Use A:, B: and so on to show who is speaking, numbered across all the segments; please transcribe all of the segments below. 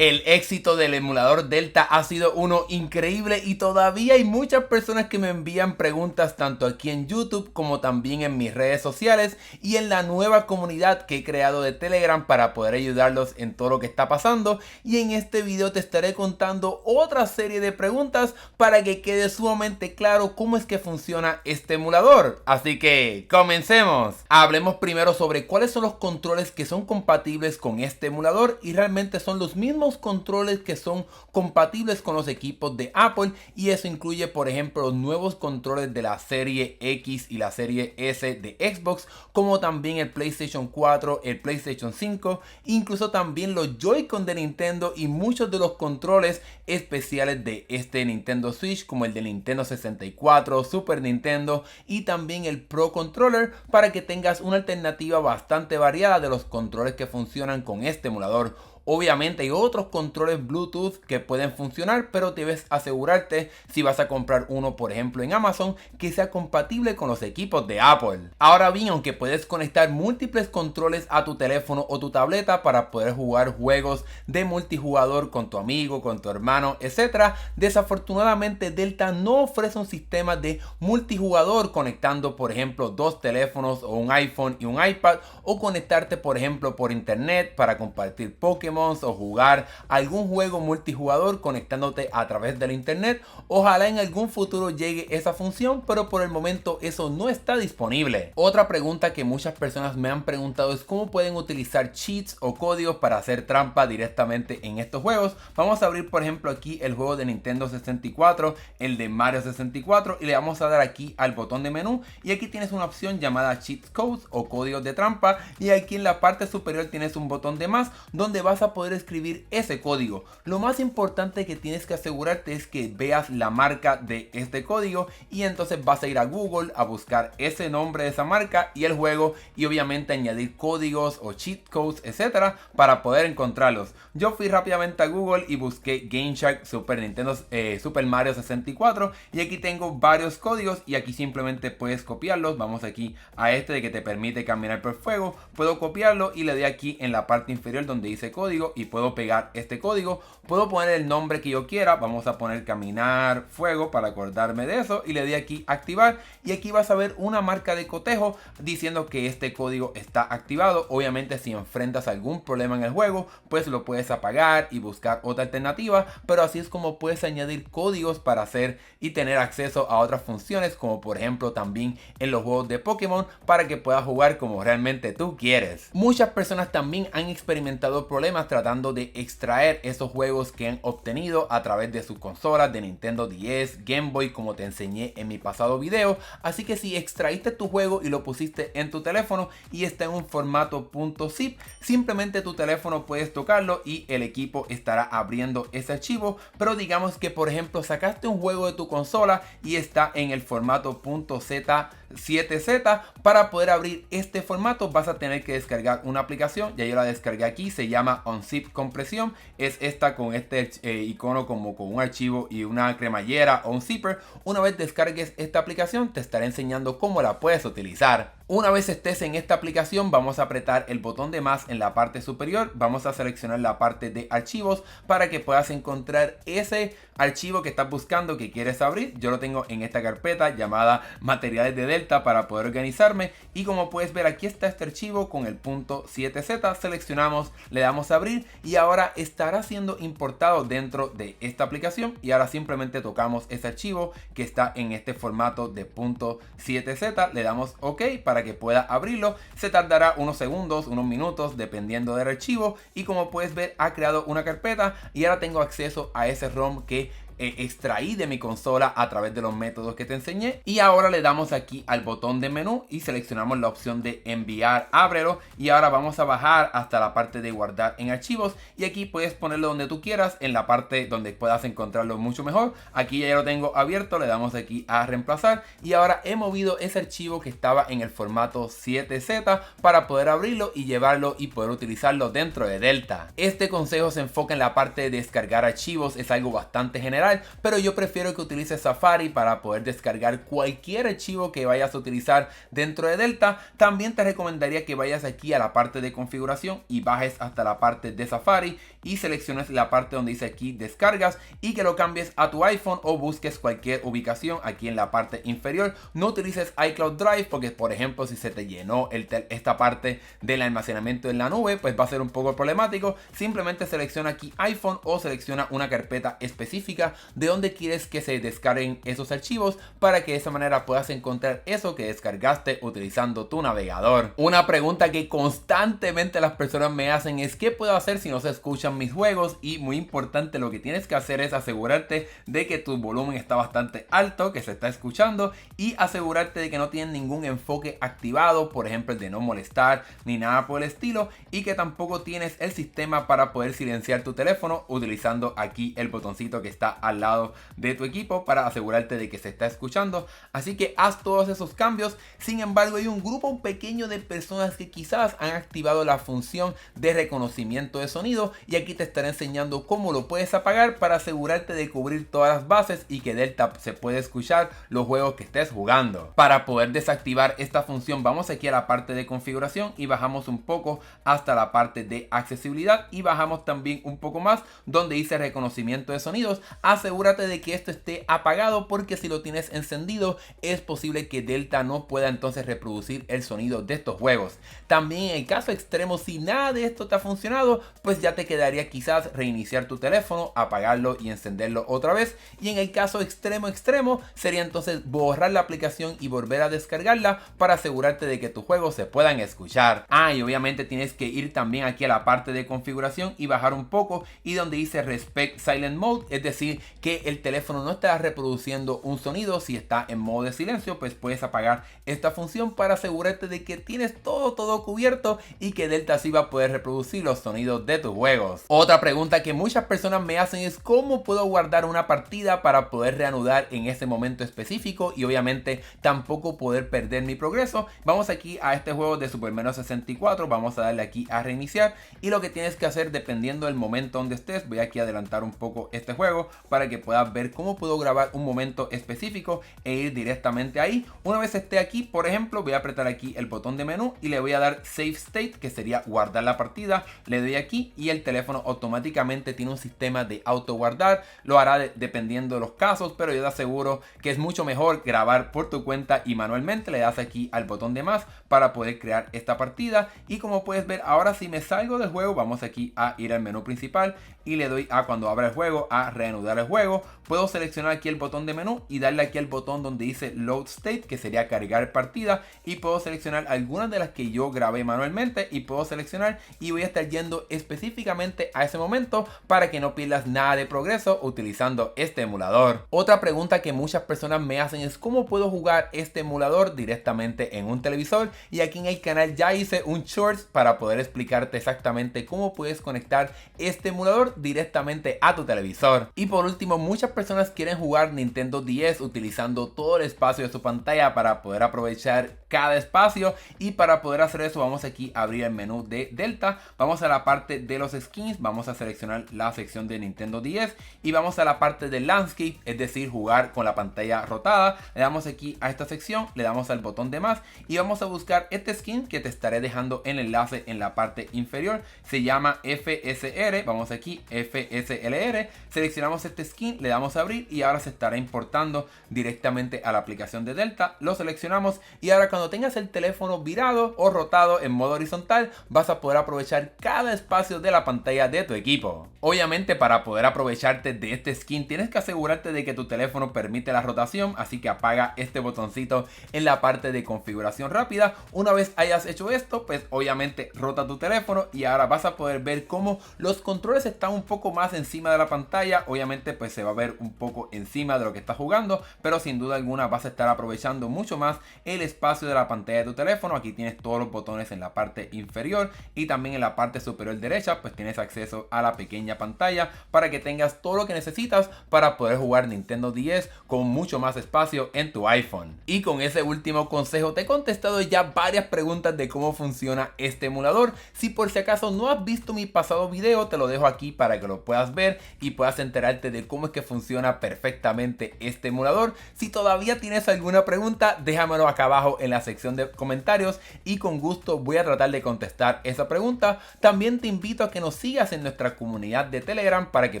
A: El éxito del emulador Delta ha sido uno increíble y todavía hay muchas personas que me envían preguntas tanto aquí en YouTube como también en mis redes sociales y en la nueva comunidad que he creado de Telegram para poder ayudarlos en todo lo que está pasando. Y en este video te estaré contando otra serie de preguntas para que quede sumamente claro cómo es que funciona este emulador. Así que comencemos. Hablemos primero sobre cuáles son los controles que son compatibles con este emulador y realmente son los mismos controles que son compatibles con los equipos de Apple, y eso incluye por ejemplo los nuevos controles de la serie X y la serie S de Xbox, como también el PlayStation 4, el PlayStation 5, incluso también los Joy-Con de Nintendo y muchos de los controles especiales de este Nintendo Switch, como el de Nintendo 64, Super Nintendo y también el Pro Controller, para que tengas una alternativa bastante variada de los controles que funcionan con este emulador. Obviamente hay otros controles Bluetooth que pueden funcionar, pero debes asegurarte, si vas a comprar uno por ejemplo en Amazon, que sea compatible con los equipos de Apple. Ahora bien, aunque puedes conectar múltiples controles a tu teléfono o tu tableta para poder jugar juegos de multijugador con tu amigo, con tu hermano, etc., desafortunadamente Delta no ofrece un sistema de multijugador conectando por ejemplo dos teléfonos o un iPhone y un iPad, o conectarte por ejemplo por internet para compartir Pokémon o jugar algún juego multijugador conectándote a través del internet. Ojalá en algún futuro llegue esa función, pero por el momento eso no está disponible. Otra pregunta que muchas personas me han preguntado es cómo pueden utilizar cheats o códigos para hacer trampa directamente en estos juegos. Vamos a abrir por ejemplo aquí el juego de Nintendo 64, el de Mario 64, y le vamos a dar aquí al botón de menú, y aquí tienes una opción llamada cheat codes o códigos de trampa, y aquí en la parte superior tienes un botón de más donde vas a poder escribir ese código. Lo más importante que tienes que asegurarte es que veas la marca de este código, y entonces vas a ir a Google a buscar ese nombre de esa marca y el juego, y obviamente añadir códigos o cheat codes, etcétera, para poder encontrarlos. Yo fui rápidamente a Google y busqué Game Shark Super Mario 64, y aquí tengo varios códigos, y aquí simplemente puedes copiarlos. Vamos aquí a este de que te permite caminar por fuego, puedo copiarlo y le doy aquí en la parte inferior donde dice código y puedo pegar este código. Puedo poner el nombre que yo quiera, vamos a poner caminar fuego para acordarme de eso, y le doy aquí activar, y aquí vas a ver una marca de cotejo diciendo que este código está activado. Obviamente si enfrentas algún problema en el juego, pues lo puedes apagar y buscar otra alternativa, pero así es como puedes añadir códigos para hacer y tener acceso a otras funciones, como por ejemplo también en los juegos de Pokémon, para que puedas jugar como realmente tú quieres. Muchas personas también han experimentado problemas tratando de extraer esos juegos que han obtenido a través de sus consolas de Nintendo 10, Game Boy, como te enseñé en mi pasado video. Así que si extraíste tu juego y lo pusiste en tu teléfono y está en un formato .zip, simplemente tu teléfono puedes tocarlo y el equipo estará abriendo ese archivo. Pero digamos que por ejemplo sacaste un juego de tu consola y está en el formato .z7z, para poder abrir este formato vas a tener que descargar una aplicación. Ya yo la descargué aquí, se llama Unzip Compresión. Es esta con este icono como con un archivo y una cremallera o un zipper. Una vez descargues esta aplicación te estaré enseñando cómo la puedes utilizar. Una vez estés en esta aplicación, vamos a apretar el botón de más en la parte superior, vamos a seleccionar la parte de archivos para que puedas encontrar ese archivo que estás buscando, que quieres abrir. Yo lo tengo en esta carpeta llamada materiales de Delta para poder organizarme, y como puedes ver aquí está este archivo con el .7z. Seleccionamos, le damos a abrir, y ahora estará siendo importado dentro de esta aplicación, y ahora simplemente tocamos ese archivo que está en este formato de .7z, le damos OK para que pueda abrirlo. Se tardará unos segundos, unos minutos, dependiendo del archivo, y como puedes ver ha creado una carpeta, y ahora tengo acceso a ese ROM que extraí de mi consola a través de los métodos que te enseñé. Y ahora le damos aquí al botón de menú y seleccionamos la opción de enviar, ábrelo, y ahora vamos a bajar hasta la parte de guardar en archivos, y aquí puedes ponerlo donde tú quieras, en la parte donde puedas encontrarlo mucho mejor. Aquí ya lo tengo abierto, le damos aquí a reemplazar, y ahora he movido ese archivo que estaba en el formato 7z para poder abrirlo y llevarlo y poder utilizarlo dentro de Delta. Este consejo se enfoca en la parte de descargar archivos, es algo bastante general, general, pero yo prefiero que utilices Safari para poder descargar cualquier archivo que vayas a utilizar dentro de Delta. También te recomendaría que vayas aquí a la parte de configuración y bajes hasta la parte de Safari y selecciones la parte donde dice aquí descargas y que lo cambies a tu iPhone o busques cualquier ubicación aquí en la parte inferior. No utilices iCloud Drive porque, por ejemplo, si se te llenó esta parte del almacenamiento en la nube, pues va a ser un poco problemático. Simplemente selecciona aquí iPhone o selecciona una carpeta específica de donde quieres que se descarguen esos archivos para que de esa manera puedas encontrar eso que descargaste utilizando tu navegador. Una pregunta que constantemente las personas me hacen es ¿qué puedo hacer si no se escuchan mis juegos? Y muy importante, lo que tienes que hacer es asegurarte de que tu volumen está bastante alto, que se está escuchando, y asegurarte de que no tienen ningún enfoque activado, por ejemplo el de no molestar ni nada por el estilo, y que tampoco tienes el sistema para poder silenciar tu teléfono utilizando aquí el botoncito que está al lado de tu equipo para asegurarte de que se está escuchando. Así que haz todos esos cambios. Sin embargo, hay un grupo pequeño de personas que quizás han activado la función de reconocimiento de sonido, y aquí te estaré enseñando cómo lo puedes apagar para asegurarte de cubrir todas las bases y que Delta se puede escuchar los juegos que estés jugando. Para poder desactivar esta función, vamos aquí a la parte de configuración y bajamos un poco hasta la parte de accesibilidad y bajamos también un poco más donde dice reconocimiento de sonidos. Asegúrate de que esto esté apagado porque si lo tienes encendido es posible que Delta no pueda entonces reproducir el sonido de estos juegos. También en el caso extremo, si nada de esto te ha funcionado, pues ya te quedaría quizás reiniciar tu teléfono, apagarlo y encenderlo otra vez. Y en el caso extremo sería entonces borrar la aplicación y volver a descargarla para asegurarte de que tus juegos se puedan escuchar. Y obviamente tienes que ir también aquí a la parte de configuración y bajar un poco y donde dice Respect Silent Mode, es decir que el teléfono no estará reproduciendo un sonido. Si está en modo de silencio, pues puedes apagar esta función para asegurarte de que tienes todo cubierto y que Delta sí va a poder reproducir los sonidos de tus juegos. Otra pregunta que muchas personas me hacen es cómo puedo guardar una partida para poder reanudar en ese momento específico y obviamente tampoco poder perder mi progreso. Vamos aquí a este juego de Super Mario 64, vamos a darle aquí a reiniciar y lo que tienes que hacer dependiendo del momento donde estés, voy aquí a adelantar un poco este juego para que puedas ver cómo puedo grabar un momento específico e ir directamente ahí. Una vez esté aquí, por ejemplo, voy a apretar aquí el botón de menú y le voy a dar Save State, que sería guardar la partida. Le doy aquí y el teléfono automáticamente tiene un sistema de auto guardar. Lo hará dependiendo de los casos, pero yo te aseguro que es mucho mejor grabar por tu cuenta y manualmente. Le das aquí al botón de más para poder crear esta partida y como puedes ver ahora si me salgo del juego, vamos aquí a ir al menú principal y le doy a cuando abra el juego a reanudar el juego. Puedo seleccionar aquí el botón de menú y darle aquí al botón donde dice Load State, que sería cargar partida, y puedo seleccionar algunas de las que yo grabé manualmente y puedo seleccionar y voy a estar yendo específicamente a ese momento para que no pierdas nada de progreso utilizando este emulador. Otra pregunta que muchas personas me hacen es cómo puedo jugar este emulador directamente en un televisor, y aquí en el canal ya hice un shorts para poder explicarte exactamente cómo puedes conectar este emulador directamente a tu televisor. Y por último, muchas personas quieren jugar Nintendo DS utilizando todo el espacio de su pantalla para poder aprovechar cada espacio, y para poder hacer eso vamos aquí a abrir el menú de Delta, vamos a la parte de los skins, vamos a seleccionar la sección de Nintendo DS y vamos a la parte de Landscape, es decir jugar con la pantalla rotada. Le damos aquí a esta sección, le damos al botón de más y vamos a buscar este skin que te estaré dejando el enlace en la parte inferior. Se llama FSR, vamos aquí FSLR, seleccionamos este skin, le damos a abrir y ahora se estará importando directamente a la aplicación de Delta. Lo seleccionamos y ahora cuando tengas el teléfono virado o rotado en modo horizontal vas a poder aprovechar cada espacio de la pantalla de tu equipo. Obviamente para poder aprovecharte de este skin tienes que asegurarte de que tu teléfono permite la rotación, así que apaga este botoncito en la parte de configuración rápida. Una vez hayas hecho esto, pues obviamente rota tu teléfono y ahora vas a poder ver cómo los controles están un poco más encima de la pantalla. Obviamente pues se va a ver un poco encima de lo que estás jugando, pero sin duda alguna vas a estar aprovechando mucho más el espacio de la pantalla de tu teléfono. Aquí tienes todos los botones en la parte inferior y también en la parte superior derecha pues tienes acceso a la pequeña pantalla para que tengas todo lo que necesitas para poder jugar Nintendo 10 con mucho más espacio en tu iPhone. Y con ese último consejo te he contestado ya varias preguntas de cómo funciona este emulador. Si por si acaso no has visto mi pasado video, te lo dejo aquí para que lo puedas ver y puedas enterarte de cómo es que funciona perfectamente este emulador. Si todavía tienes alguna pregunta, déjamelo acá abajo en la sección de comentarios y con gusto voy a tratar de contestar esa pregunta. También te invito a que nos sigas en nuestra comunidad de Telegram para que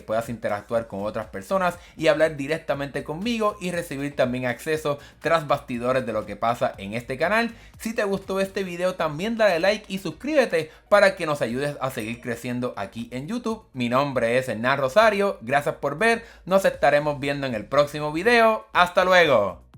A: puedas interactuar con otras personas y hablar directamente conmigo y recibir también acceso tras bastidores de lo que pasa en este canal. Si te gustó este video, también dale like y suscríbete para que nos ayudes a seguir creciendo aquí en YouTube. Mi nombre es Hernán Rosario, gracias por ver, nos estaremos viendo en el próximo video. ¡Hasta luego!